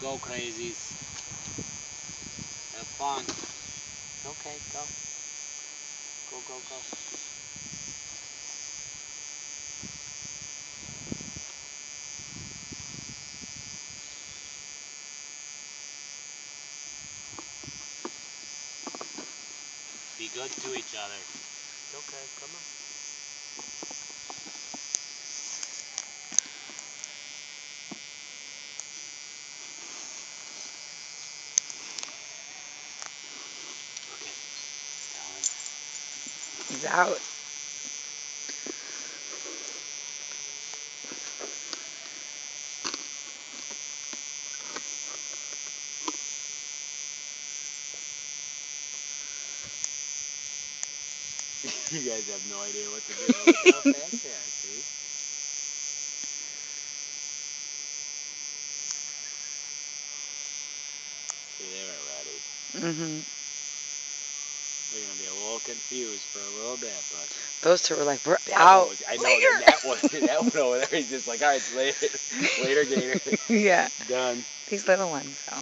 Go crazies. Have fun. Okay, go. Go, go, go. Be good to each other. Okay, come on. Okay. He's out. You guys have no idea what to do. Look how fast they are, see? See, they weren't ready. Mm-hmm. They're gonna be a little confused for a little bit, but Those two were like, we're that out. one was, I know Later. that one over there. He's just like, all right, it's later, later, Gator. Yeah. Done. These little ones, though.